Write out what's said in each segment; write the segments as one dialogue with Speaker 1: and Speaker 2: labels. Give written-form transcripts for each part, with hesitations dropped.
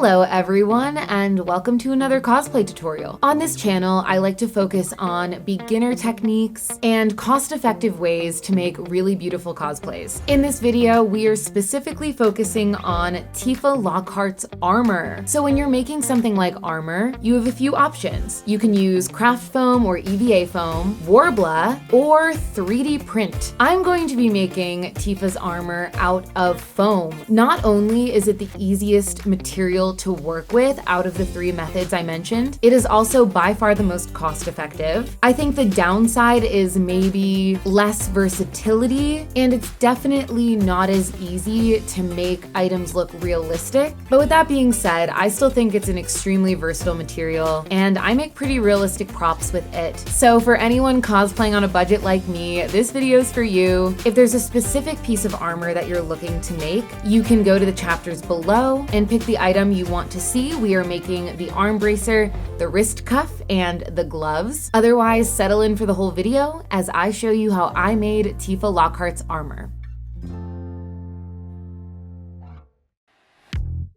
Speaker 1: Hello everyone, and welcome to another cosplay tutorial. On this channel, I like to focus on beginner techniques and cost-effective ways to make really beautiful cosplays. In this video, we are specifically focusing on Tifa Lockhart's armor. So when you're making something like armor, you have a few options. You can use craft foam or EVA foam, Warbler, or 3D print. I'm going to be making Tifa's armor out of foam. Not only is it the easiest material to work with out of the three methods I mentioned, it is also by far the most cost-effective. I think the downside is maybe less versatility, and it's definitely not as easy to make items look realistic. But with that being said, I still think it's an extremely versatile material, and I make pretty realistic props with it. So for anyone cosplaying on a budget like me, this video is for you. If there's a specific piece of armor that you're looking to make, you can go to the chapters below and pick the item you want to see. We are making the arm bracer, the wrist cuff, and the gloves. Otherwise, settle in for the whole video as I show you how I made Tifa Lockhart's armor.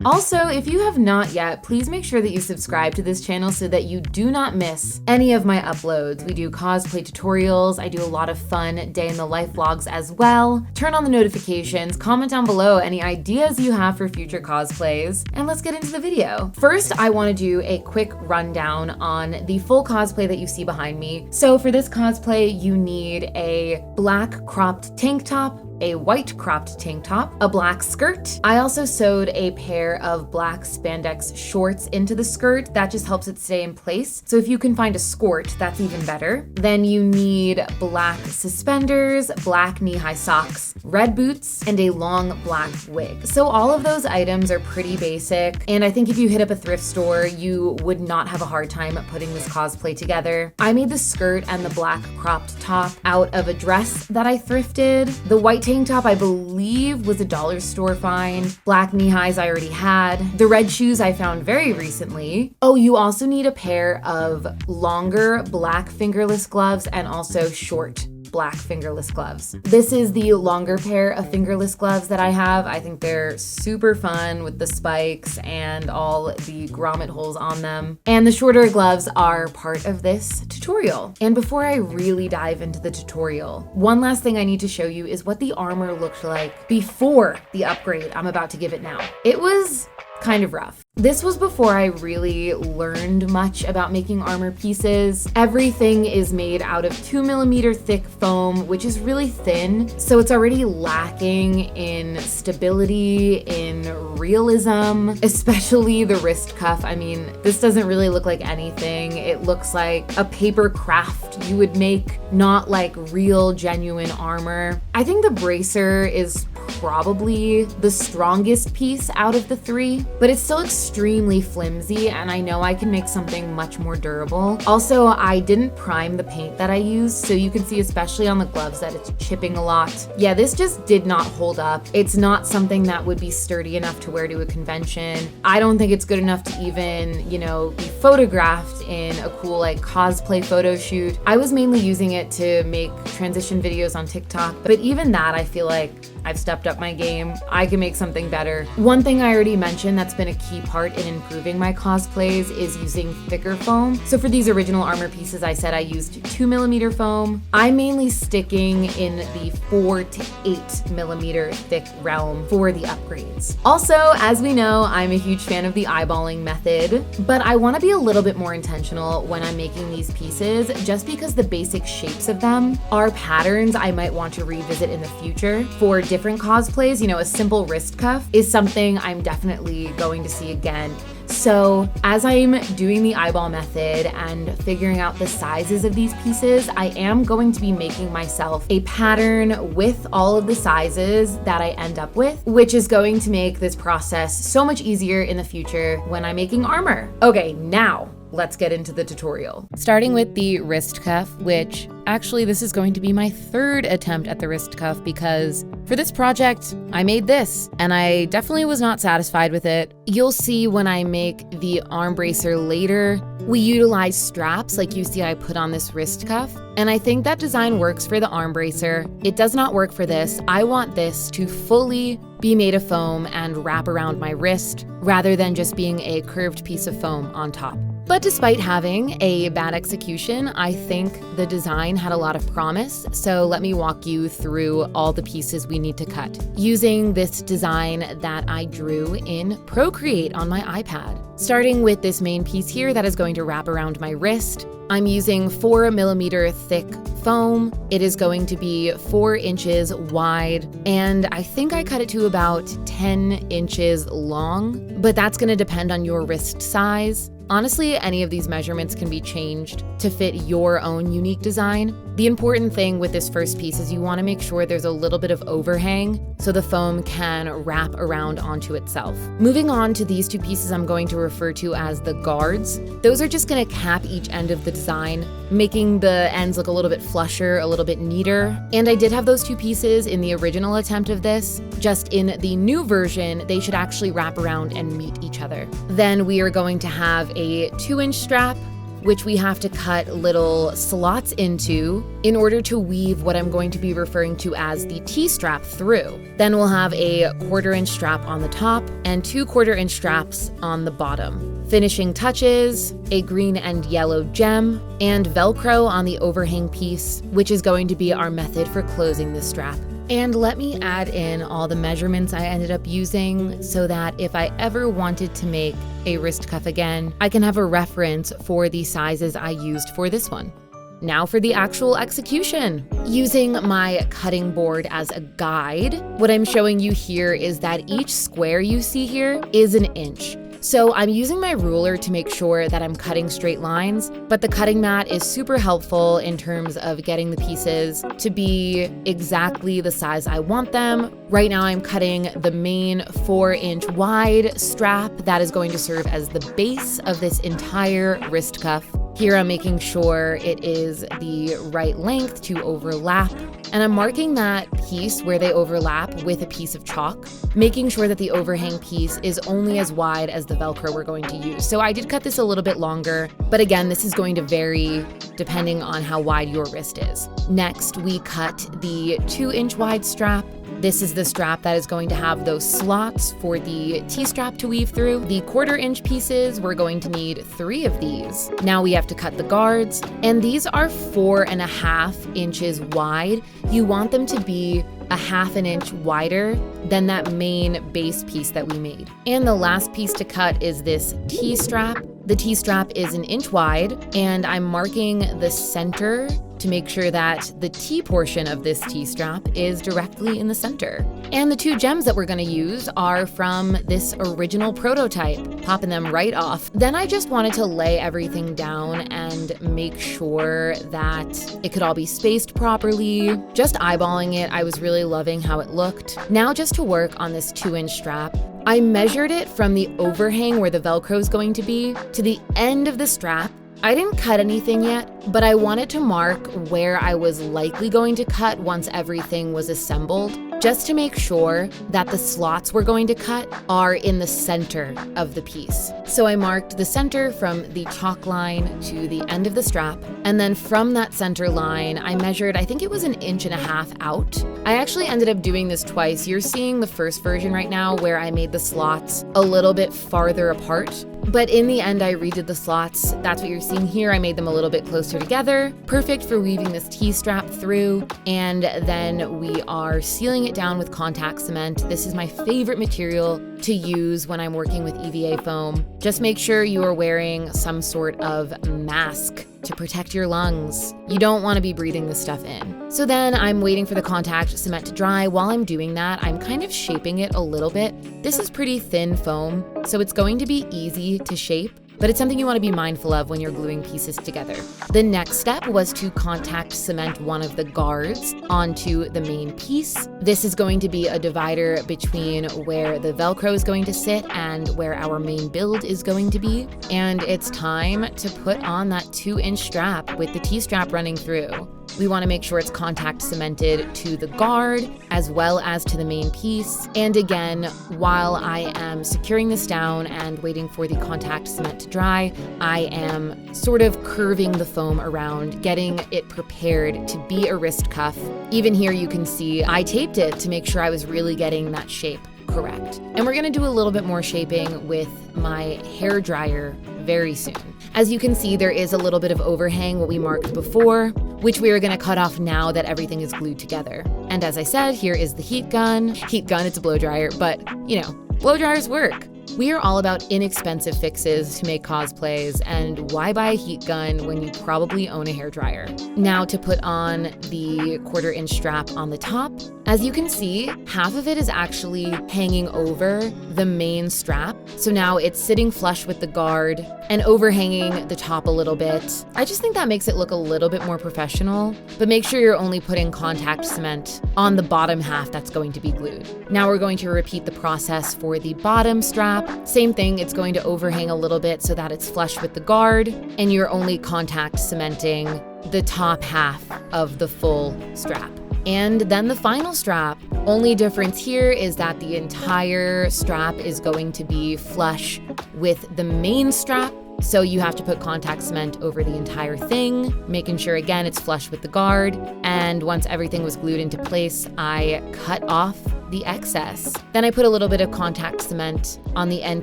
Speaker 1: Also, if you have not yet, please make sure that you subscribe to this channel so that you do not miss any of my uploads. We do cosplay tutorials, I do a lot of fun day in the life vlogs as well. Turn on the notifications, comment down below any ideas you have for future cosplays, and let's get into the video. First, I want to do a quick rundown on the full cosplay that you see behind me. So for this cosplay, you need a black cropped tank top, a white cropped tank top, a black skirt. I also sewed a pair of black spandex shorts into the skirt. That just helps it stay in place. So if you can find a skirt, that's even better. Then you need black suspenders, black knee-high socks, red boots, and a long black wig. So all of those items are pretty basic, and I think if you hit up a thrift store, you would not have a hard time putting this cosplay together. I made the skirt and the black cropped top out of a dress that I thrifted. The white tank top, I believe, was a dollar store find. Black knee-highs I already had. The red shoes I found very recently. Oh, you also need a pair of longer black fingerless gloves and also short black fingerless gloves. This is the longer pair of fingerless gloves that I have. I think they're super fun with the spikes and all the grommet holes on them. And the shorter gloves are part of this tutorial. And before I really dive into the tutorial, one last thing I need to show you is what the armor looked like before the upgrade I'm about to give it now. It was kind of rough. This was before I really learned much about making armor pieces. Everything is made out of 2mm thick foam, which is really thin, so it's already lacking in stability, in realism, especially the wrist cuff. I mean, this doesn't really look like anything. It looks like a paper craft you would make, not like real, genuine armor. I think the bracer is probably the strongest piece out of the three, but it's still extremely flimsy, and I know I can make something much more durable. Also, I didn't prime the paint that I used, so you can see especially on the gloves that it's chipping a lot. Yeah, this just did not hold up. It's not something that would be sturdy enough to wear to a convention. I don't think it's good enough to even, be photographed in a cool like cosplay photo shoot. I was mainly using it to make transition videos on TikTok, but even that I feel like I've stepped up my game. I can make something better. One thing I already mentioned that's been a key part in improving my cosplays is using thicker foam. So for these original armor pieces, I said I used 2mm foam. I'm mainly sticking in the 4 to 8mm thick realm for the upgrades. Also, as we know, I'm a huge fan of the eyeballing method, but I want to be a little bit more intentional when I'm making these pieces just because the basic shapes of them are patterns I might want to revisit in the future for different cosplays. A simple wrist cuff is something I'm definitely going to see again. So as I'm doing the eyeball method and figuring out the sizes of these pieces, I am going to be making myself a pattern with all of the sizes that I end up with, which is going to make this process so much easier in the future when I'm making armor. Okay, now let's get into the tutorial. Starting with the wrist cuff, which actually this is going to be my third attempt at the wrist cuff because for this project, I made this and I definitely was not satisfied with it. You'll see when I make the arm bracer later, we utilize straps like you see I put on this wrist cuff. And I think that design works for the arm bracer. It does not work for this. I want this to fully be made of foam and wrap around my wrist rather than just being a curved piece of foam on top. But despite having a bad execution, I think the design had a lot of promise, so let me walk you through all the pieces we need to cut using this design that I drew in Procreate on my iPad. Starting with this main piece here that is going to wrap around my wrist, I'm using 4mm thick foam. It is going to be 4 inches wide, and I think I cut it to about 10 inches long, but that's gonna depend on your wrist size. Honestly, any of these measurements can be changed to fit your own unique design. The important thing with this first piece is you want to make sure there's a little bit of overhang so the foam can wrap around onto itself. Moving on to these two pieces I'm going to refer to as the guards. Those are just going to cap each end of the design, making the ends look a little bit flusher, a little bit neater. And I did have those two pieces in the original attempt of this. Just in the new version, they should actually wrap around and meet each other. Then we are going to have a 2-inch strap, which we have to cut little slots into in order to weave what I'm going to be referring to as the T-strap through. Then we'll have a 1/4-inch strap on the top and 2 1/4-inch straps on the bottom. Finishing touches, a green and yellow gem, and Velcro on the overhang piece, which is going to be our method for closing this strap. And let me add in all the measurements I ended up using so that if I ever wanted to make a wrist cuff again, I can have a reference for the sizes I used for this one. Now for the actual execution. Using my cutting board as a guide, what I'm showing you here is that each square you see here is 1 inch. So I'm using my ruler to make sure that I'm cutting straight lines, but the cutting mat is super helpful in terms of getting the pieces to be exactly the size I want them. Right now I'm cutting the main 4-inch wide strap that is going to serve as the base of this entire wrist cuff. Here I'm making sure it is the right length to overlap, and I'm marking that piece where they overlap with a piece of chalk, making sure that the overhang piece is only as wide as the Velcro we're going to use. So I did cut this a little bit longer, but again, this is going to vary depending on how wide your wrist is. Next, we cut the 2-inch wide strap. This is the strap that is going to have those slots for the T-strap to weave through. The 1/4-inch pieces, we're going to need 3 of these. Now we have to cut the guards, and these are 4.5 inches wide. You want them to be 1/2 inch wider than that main base piece that we made. And the last piece to cut is this T-strap. The T-strap is 1 inch wide, and I'm marking the center to make sure that the T portion of this T-strap is directly in the center. And the 2 gems that we're gonna use are from this original prototype, popping them right off. Then I just wanted to lay everything down and make sure that it could all be spaced properly. Just eyeballing it, I was really loving how it looked. Now just to work on this 2-inch strap, I measured it from the overhang where the Velcro is going to be to the end of the strap. I didn't cut anything yet, but I wanted to mark where I was likely going to cut once everything was assembled, just to make sure that the slots we're going to cut are in the center of the piece. So I marked the center from the chalk line to the end of the strap, and then from that center line, I measured, I think it was 1.5 inches out. I actually ended up doing this twice. You're seeing the first version right now where I made the slots a little bit farther apart. But in the end, I redid the slots. That's what you're seeing here. I made them a little bit closer together. Perfect for weaving this T-strap through. And then we are sealing it down with contact cement. This is my favorite material to use when I'm working with EVA foam. Just make sure you are wearing some sort of mask to protect your lungs. You don't want to be breathing this stuff in. So then I'm waiting for the contact cement to dry. While I'm doing that, I'm kind of shaping it a little bit. This is pretty thin foam, so it's going to be easy to shape. but it's something you want to be mindful of when you're gluing pieces together. The next step was to contact cement one of the guards onto the main piece. This is going to be a divider between where the Velcro is going to sit and where our main build is going to be. And it's time to put on that 2-inch strap with the T-strap running through. We want to make sure it's contact cemented to the guard as well as to the main piece. And again, while I am securing this down and waiting for the contact cement to dry, I am sort of curving the foam around, getting it prepared to be a wrist cuff. Even here you can see I taped it to make sure I was really getting that shape correct. And we're gonna do a little bit more shaping with my hair dryer very soon. As you can see, there is a little bit of overhang, what we marked before, which we are gonna cut off now that everything is glued together. And as I said, here is the heat gun. Heat gun, it's a blow dryer, but you know, blow dryers work. We are all about inexpensive fixes to make cosplays, and why buy a heat gun when you probably own a hairdryer? Now to put on the 1/4-inch strap on the top. As you can see, half of it is actually hanging over the main strap. So now it's sitting flush with the guard and overhanging the top a little bit. I just think that makes it look a little bit more professional, but make sure you're only putting contact cement on the bottom half that's going to be glued. Now we're going to repeat the process for the bottom strap. Same thing, it's going to overhang a little bit so that it's flush with the guard, and you're only contact cementing the top half of the full strap. And then the final strap. Only difference here is that the entire strap is going to be flush with the main strap. So you have to put contact cement over the entire thing, making sure again it's flush with the guard. And once everything was glued into place, I cut off the excess. Then I put a little bit of contact cement on the end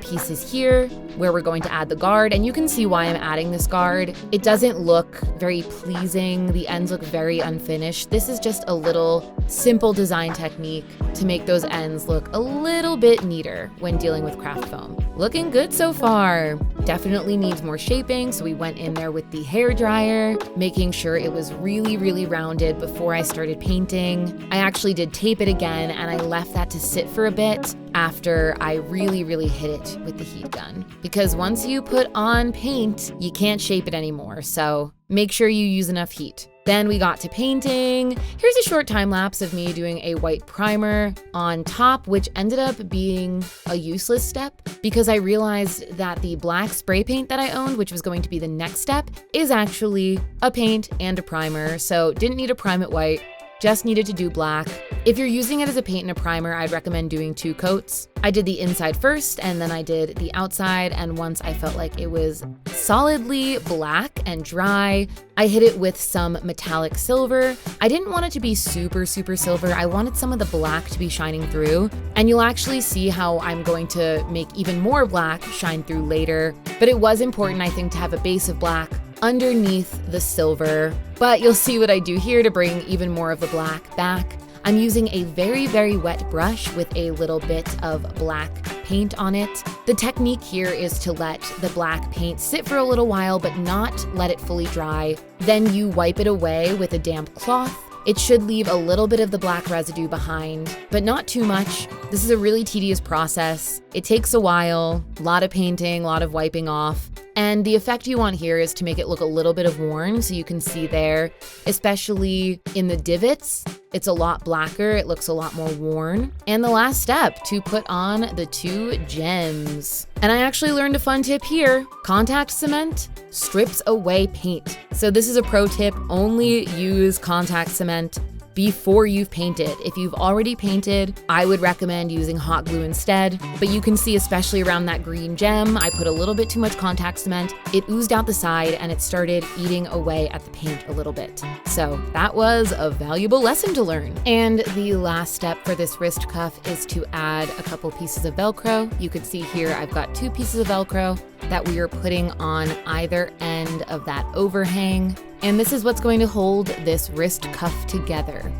Speaker 1: pieces here where we're going to add the guard, and you can see why I'm adding this guard. It doesn't look very pleasing. The ends look very unfinished. This is just a little simple design technique to make those ends look a little bit neater when dealing with craft foam. Looking good so far. Definitely needs more shaping, so we went in there with the hair dryer, making sure it was really, really rounded before I started painting. I actually did tape it again, and I left that to sit for a bit after I really, really hit it with the heat gun. Because once you put on paint, you can't shape it anymore, so make sure you use enough heat. Then we got to painting. Here's a short time lapse of me doing a white primer on top, which ended up being a useless step because I realized that the black spray paint that I owned, which was going to be the next step, is actually a paint and a primer. So didn't need to prime it white, just needed to do black. If you're using it as a paint and a primer, I'd recommend doing 2 coats. I did the inside first, and then I did the outside, and once I felt like it was solidly black and dry, I hit it with some metallic silver. I didn't want it to be super, super silver. I wanted some of the black to be shining through, and you'll actually see how I'm going to make even more black shine through later. But it was important, I think, to have a base of black underneath the silver. But you'll see what I do here to bring even more of the black back. I'm using a very, very wet brush with a little bit of black paint on it. The technique here is to let the black paint sit for a little while, but not let it fully dry. Then you wipe it away with a damp cloth. It should leave a little bit of the black residue behind, but not too much. This is a really tedious process. It takes a while, a lot of painting, a lot of wiping off. And the effect you want here is to make it look a little bit of worn, so you can see there, especially in the divots, it's a lot blacker, it looks a lot more worn. And the last step, to put on the 2 gems. And I actually learned a fun tip here. Contact cement strips away paint. So this is a pro tip, only use contact cement before you've painted. If you've already painted, I would recommend using hot glue instead, but you can see especially around that green gem, I put a little bit too much contact cement. It oozed out the side and it started eating away at the paint a little bit. So that was a valuable lesson to learn. And the last step for this wrist cuff is to add a couple pieces of Velcro. You can see here I've got 2 pieces of Velcro that we are putting on either end of that overhang. And this is what's going to hold this wrist cuff together.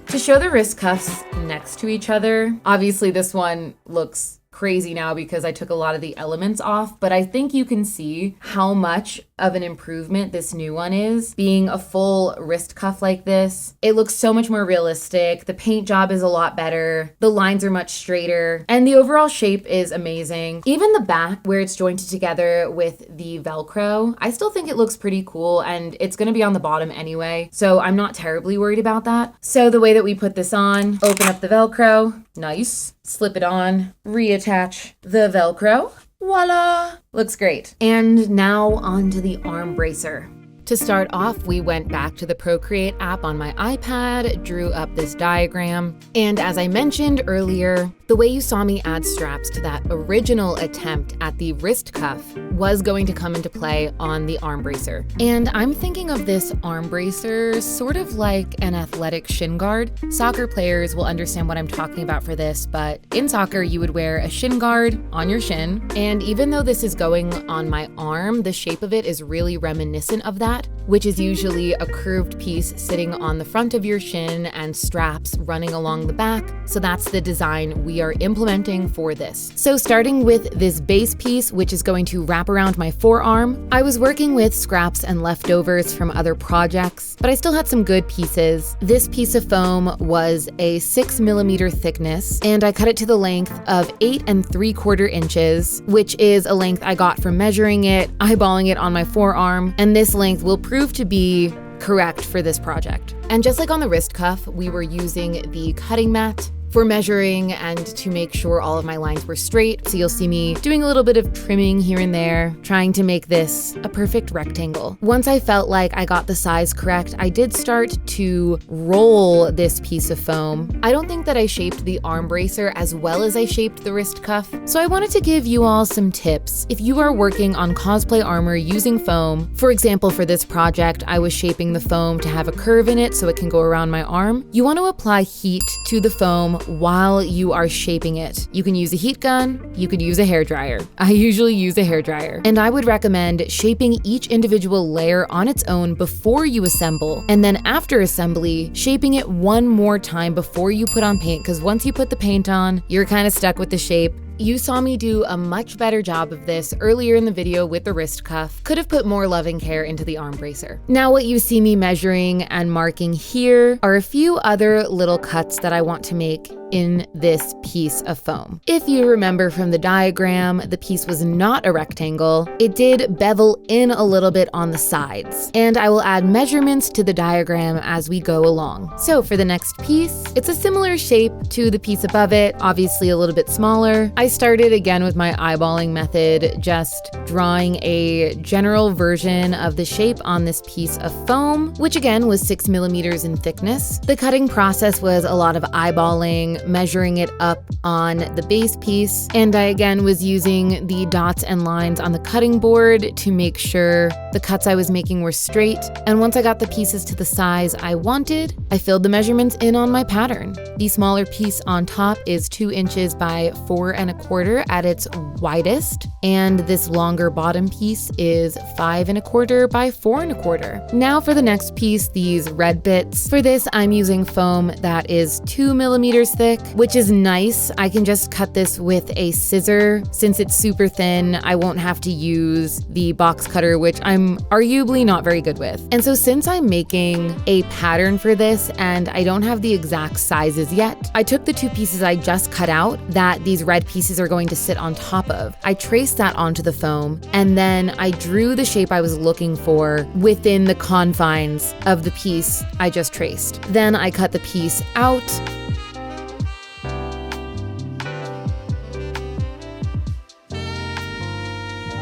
Speaker 1: To show the wrist cuffs next to each other, obviously this one looks crazy now because I took a lot of the elements off, but I think you can see how much of an improvement this new one is, being a full wrist cuff like this. It looks so much more realistic. The paint job is a lot better. The lines are much straighter, and the overall shape is amazing. Even the back where it's jointed together with the Velcro, I still think it looks pretty cool, and it's gonna be on the bottom anyway, so I'm not terribly worried about that. So the way that we put this on, open up the Velcro, nice, slip it on, reattach the Velcro, voila, looks great. And now onto the arm bracer. To start off, we went back to the Procreate app on my iPad, drew up this diagram, and as I mentioned earlier, the way you saw me add straps to that original attempt at the wrist cuff was going to come into play on the arm bracer. And I'm thinking of this arm bracer sort of like an athletic shin guard. Soccer players will understand what I'm talking about for this, but in soccer, you would wear a shin guard on your shin, and even though this is going on my arm, the shape of it is really reminiscent of that, which is usually a curved piece sitting on the front of your shin and straps running along the back. So that's the design we are implementing for this. So starting with this base piece, which is going to wrap around my forearm, I was working with scraps and leftovers from other projects, but I still had some good pieces. This piece of foam was a 6mm thickness, and I cut it to the length of 8 3/4 inches, which is a length I got from measuring it, eyeballing it on my forearm, and this length will prove to be correct for this project. And just like on the wrist cuff, we were using the cutting mat for measuring and to make sure all of my lines were straight. So you'll see me doing a little bit of trimming here and there, trying to make this a perfect rectangle. Once I felt like I got the size correct, I did start to roll this piece of foam. I don't think that I shaped the arm bracer as well as I shaped the wrist cuff, so I wanted to give you all some tips. If you are working on cosplay armor using foam, for example, for this project, I was shaping the foam to have a curve in it so it can go around my arm. You want to apply heat to the foam while you are shaping it. You can use a heat gun, you could use a hairdryer. I usually use a hairdryer. And I would recommend shaping each individual layer on its own before you assemble, and then after assembly, shaping it one more time before you put on paint, because once you put the paint on, you're kind of stuck with the shape. You saw me do a much better job of this earlier in the video with the wrist cuff. Could have put more loving care into the arm bracer. Now what you see me measuring and marking here are a few other little cuts that I want to make in this piece of foam. If you remember from the diagram, the piece was not a rectangle. It did bevel in a little bit on the sides, and I will add measurements to the diagram as we go along. So for the next piece, it's a similar shape to the piece above it, obviously a little bit smaller. I started again with my eyeballing method, just drawing a general version of the shape on this piece of foam, which again was 6mm in thickness. The cutting process was a lot of eyeballing, measuring it up on the base piece, and I again was using the dots and lines on the cutting board to make sure the cuts I was making were straight. And once I got the pieces to the size I wanted, I filled the measurements in on my pattern. The smaller piece on top is 2 inches by 4 1/4 at its widest, and this longer bottom piece is 5 1/4 by 4 1/4. Now for the next piece, these red bits. For this, I'm using foam that is 2mm thick, which is nice. I can just cut this with a scissor. Since it's super thin, I won't have to use the box cutter, which I'm arguably not very good with. And so since I'm making a pattern for this and I don't have the exact sizes yet, I took the 2 pieces I just cut out that these red pieces are going to sit on top of. I traced that onto the foam, and then I drew the shape I was looking for within the confines of the piece I just traced. Then I cut the piece out.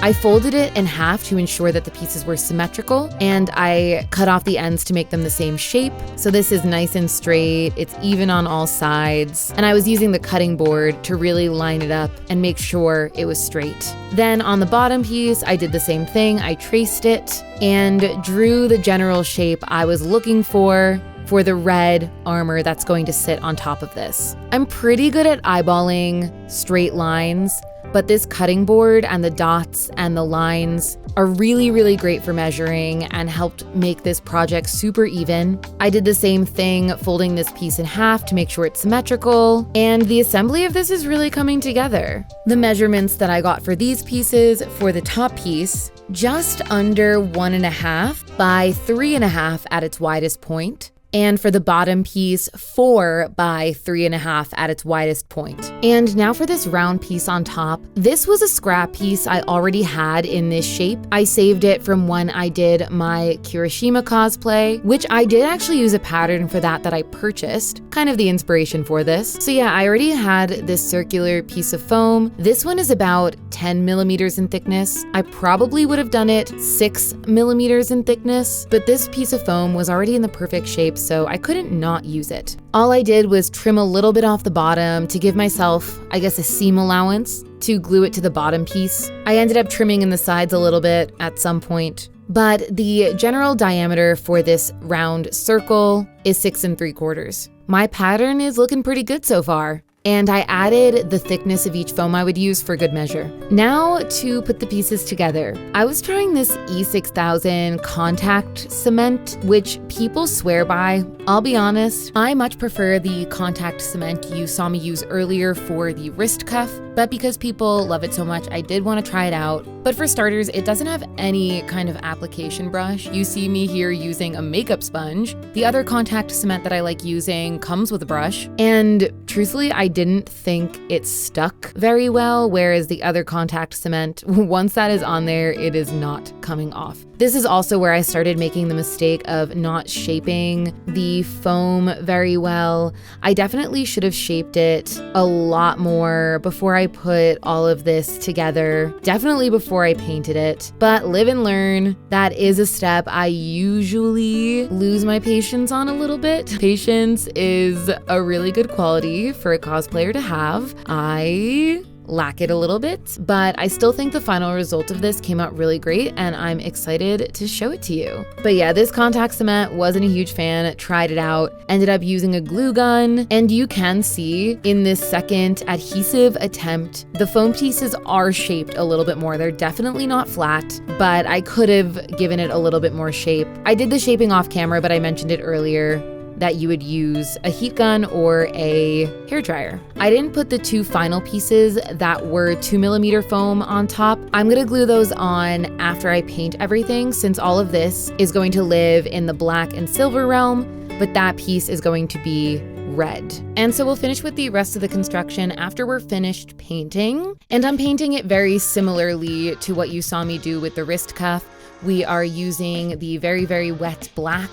Speaker 1: I folded it in half to ensure that the pieces were symmetrical, and I cut off the ends to make them the same shape. So this is nice and straight, it's even on all sides, and I was using the cutting board to really line it up and make sure it was straight. Then on the bottom piece, I did the same thing. I traced it and drew the general shape I was looking for the red armor that's going to sit on top of this. I'm pretty good at eyeballing straight lines, but this cutting board and the dots and the lines are really, really great for measuring and helped make this project super even. I did the same thing, folding this piece in half to make sure it's symmetrical, and the assembly of this is really coming together. The measurements that I got for these pieces, for the top piece, just under 1.5 by 3.5 at its widest point. And for the bottom piece, 4 by 3.5 at its widest point. And now for this round piece on top. This was a scrap piece I already had in this shape. I saved it from when I did my Kirishima cosplay, which I did actually use a pattern for that I purchased, kind of the inspiration for this. So yeah, I already had this circular piece of foam. This one is about 10 millimeters in thickness. I probably would have done it 6 millimeters in thickness, but this piece of foam was already in the perfect shape, so I couldn't not use it. All I did was trim a little bit off the bottom to give myself, I guess, a seam allowance to glue it to the bottom piece. I ended up trimming in the sides a little bit at some point, but the general diameter for this round circle is 6 3/4. My pattern is looking pretty good so far. And I added the thickness of each foam I would use for good measure. Now to put the pieces together. I was trying this E6000 contact cement, which people swear by. I'll be honest, I much prefer the contact cement you saw me use earlier for the wrist cuff, but because people love it so much, I did want to try it out. But for starters, it doesn't have any kind of application brush. You see me here using a makeup sponge. The other contact cement that I like using comes with a brush, and truthfully, I didn't think it stuck very well, whereas the other contact cement, once that is on there, it is not coming off. This is also where I started making the mistake of not shaping the foam very well. I definitely should have shaped it a lot more before I put all of this together, definitely before I painted it, but live and learn. That is a step I usually lose my patience on a little bit. Patience is a really good quality for a cosplayer to have. I lack it a little bit, but I still think the final result of this came out really great and I'm excited to show it to you. But yeah, this contact cement, wasn't a huge fan, tried it out, ended up using a glue gun, and you can see in this second adhesive attempt, the foam pieces are shaped a little bit more. They're definitely not flat, but I could have given it a little bit more shape. I did the shaping off camera, but I mentioned it earlier that you would use a heat gun or a hairdryer. I didn't put the two final pieces that were 2mm foam on top. I'm gonna glue those on after I paint everything, since all of this is going to live in the black and silver realm, but that piece is going to be red. And so we'll finish with the rest of the construction after we're finished painting. And I'm painting it very similarly to what you saw me do with the wrist cuff. We are using the very, very wet black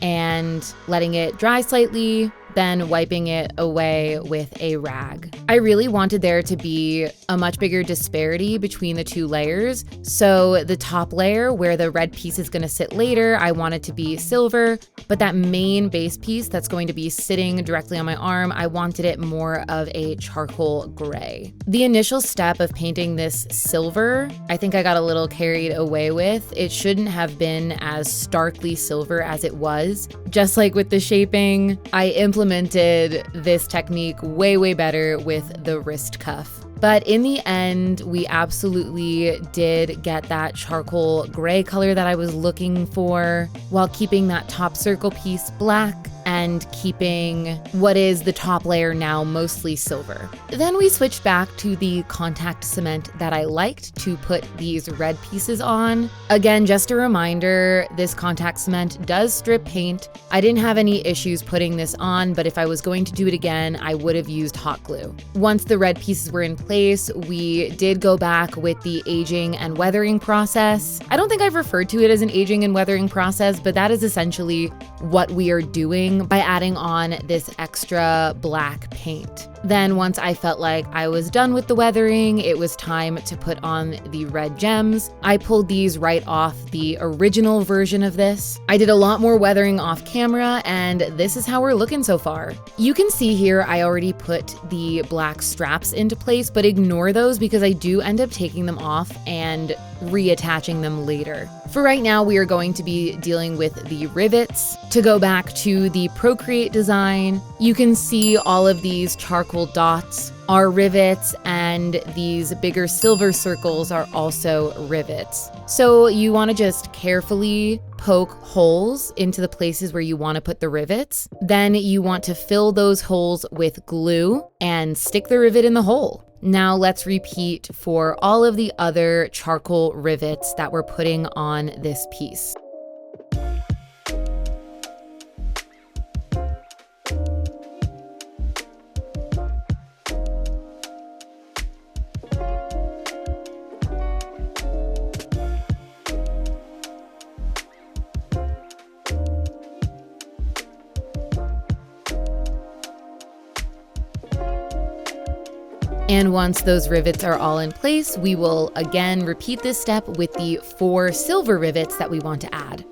Speaker 1: and letting it dry slightly, then wiping it away with a rag. I really wanted there to be a much bigger disparity between the two layers. So the top layer where the red piece is gonna sit later, I want it to be silver, but that main base piece that's going to be sitting directly on my arm, I wanted it more of a charcoal gray. The initial step of painting this silver, I think I got a little carried away with. It shouldn't have been as starkly silver as it was. Just like with the shaping, I implemented this technique way, way better with the wrist cuff. But in the end, we absolutely did get that charcoal gray color that I was looking for, while keeping that top circle piece black and keeping what is the top layer now mostly silver. Then we switched back to the contact cement that I liked to put these red pieces on. Again, just a reminder, this contact cement does strip paint. I didn't have any issues putting this on, but if I was going to do it again, I would have used hot glue. Once the red pieces were in place, we did go back with the aging and weathering process. I don't think I've referred to it as an aging and weathering process, but that is essentially what we are doing by adding on this extra black paint. Then once I felt like I was done with the weathering, it was time to put on the red gems. I pulled these right off the original version of this. I did a lot more weathering off camera, and this is how we're looking so far. You can see here I already put the black straps into place, but ignore those because I do end up taking them off and reattaching them later. For right now, we are going to be dealing with the rivets. To go back to the Procreate design, you can see all of these charcoal vertical dots are rivets, and these bigger silver circles are also rivets. So you want to just carefully poke holes into the places where you want to put the rivets. Then you want to fill those holes with glue and stick the rivet in the hole. Now let's repeat for all of the other charcoal rivets that we're putting on this piece. And once those rivets are all in place, we will again repeat this step with the 4 silver rivets that we want to add.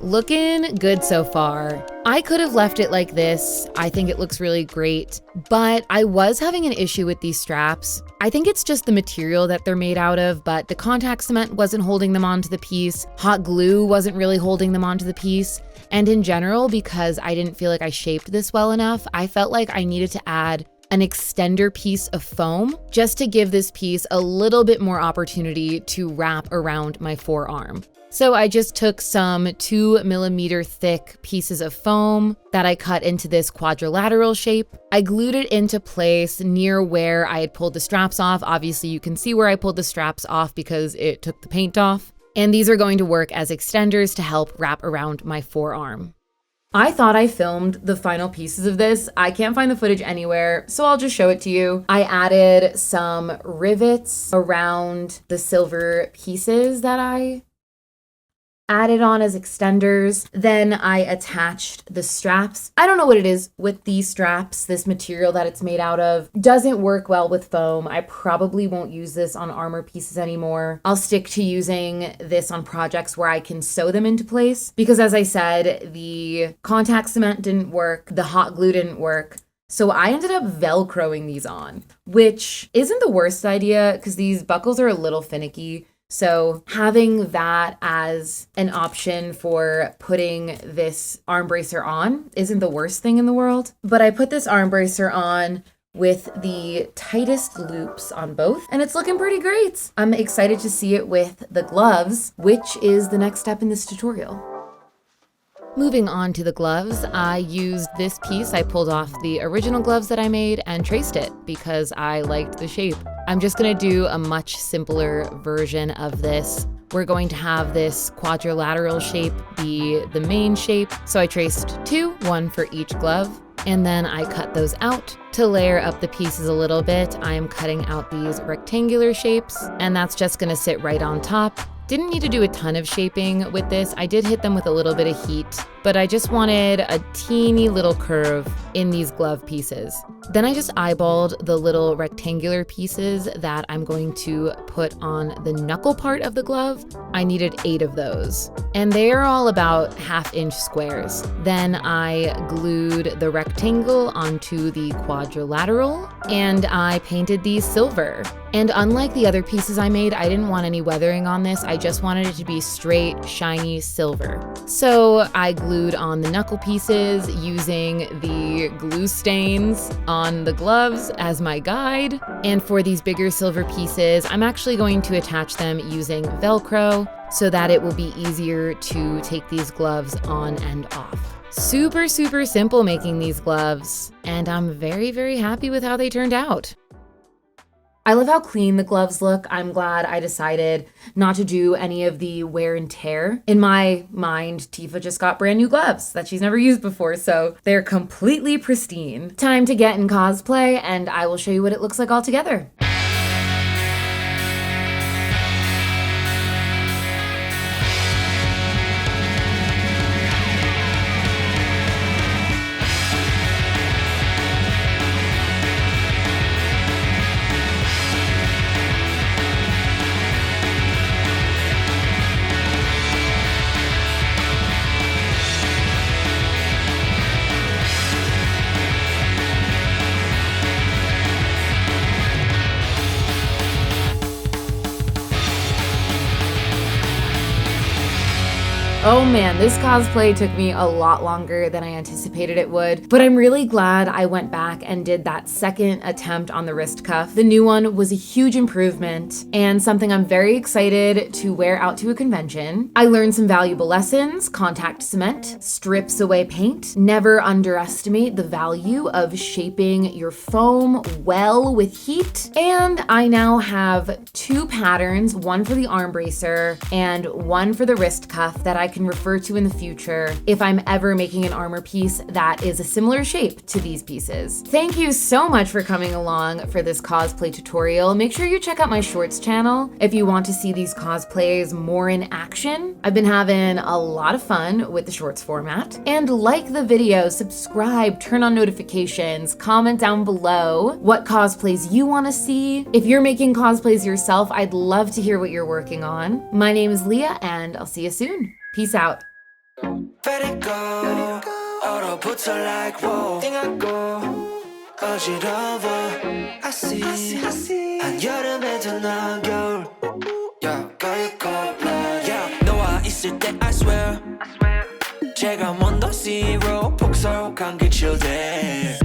Speaker 1: Looking good so far. I could have left it like this. I think it looks really great, but I was having an issue with these straps. I think it's just the material that they're made out of, but the contact cement wasn't holding them onto the piece. Hot glue wasn't really holding them onto the piece. And in general, because I didn't feel like I shaped this well enough, I felt like I needed to add an extender piece of foam just to give this piece a little bit more opportunity to wrap around my forearm. So I just took some 2mm thick pieces of foam that I cut into this quadrilateral shape. I glued it into place near where I had pulled the straps off. Obviously you can see where I pulled the straps off because it took the paint off. And these are going to work as extenders to help wrap around my forearm. I thought I filmed the final pieces of this. I can't find the footage anywhere, so I'll just show it to you. I added some rivets around the silver pieces that I added on as extenders. Then I attached the straps. I don't know what it is with these straps. This material that it's made out of doesn't work well with foam. I probably won't use this on armor pieces anymore. I'll stick to using this on projects where I can sew them into place because, as I said, the contact cement didn't work. The hot glue didn't work. So I ended up Velcroing these on, which isn't the worst idea because these buckles are a little finicky. So having that as an option for putting this arm bracer on isn't the worst thing in the world. But I put this arm bracer on with the tightest loops on both, and it's looking pretty great. I'm excited to see it with the gloves, which is the next step in this tutorial. Moving on to the gloves, I used this piece. I pulled off the original gloves that I made and traced it because I liked the shape. I'm just gonna do a much simpler version of this. We're going to have this quadrilateral shape be the main shape. So I traced 2, 1 for each glove, and then I cut those out. To layer up the pieces a little bit, I'm cutting out these rectangular shapes, and that's just gonna sit right on top. Didn't need to do a ton of shaping with this. I did hit them with a little bit of heat, but I just wanted a teeny little curve in these glove pieces. Then I just eyeballed the little rectangular pieces that I'm going to put on the knuckle part of the glove. I needed 8 of those, and they are all about 1/2-inch squares. Then I glued the rectangle onto the quadrilateral, and I painted these silver. And unlike the other pieces I made, I didn't want any weathering on this. I just wanted it to be straight, shiny silver. So I glued on the knuckle pieces using the glue stains on the gloves as my guide. And for these bigger silver pieces, I'm actually going to attach them using Velcro so that it will be easier to take these gloves on and off. Super, super simple making these gloves, and I'm very, very happy with how they turned out. I love how clean the gloves look. I'm glad I decided not to do any of the wear and tear. In my mind, Tifa just got brand new gloves that she's never used before, so they're completely pristine. Time to get in cosplay, and I will show you what it looks like all together. Oh man, this cosplay took me a lot longer than I anticipated it would, but I'm really glad I went back and did that second attempt on the wrist cuff. The new one was a huge improvement and something I'm very excited to wear out to a convention. I learned some valuable lessons: contact cement strips away paint, never underestimate the value of shaping your foam well with heat, and I now have 2 patterns, one for the arm bracer and one for the wrist cuff that I can refer to in the future if I'm ever making an armor piece that is a similar shape to these pieces. Thank you so much for coming along for this cosplay tutorial. Make sure you check out my shorts channel if you want to see these cosplays more in action. I've been having a lot of fun with the shorts format. And like the video, subscribe, turn on notifications, comment down below what cosplays you want to see. If you're making cosplays yourself, I'd love to hear what you're working on. My name is Leah, and I'll see you soon. Peace out.
Speaker 2: Let it go. 얼어붙어 like whoa. 띵하고 어지러워. I see. 한여름에도 난 겨울. Yeah, 가입고 blood. Yeah, 너와 있을 때 I swear. 제가 먼저 zero 폭설한 그 chill day.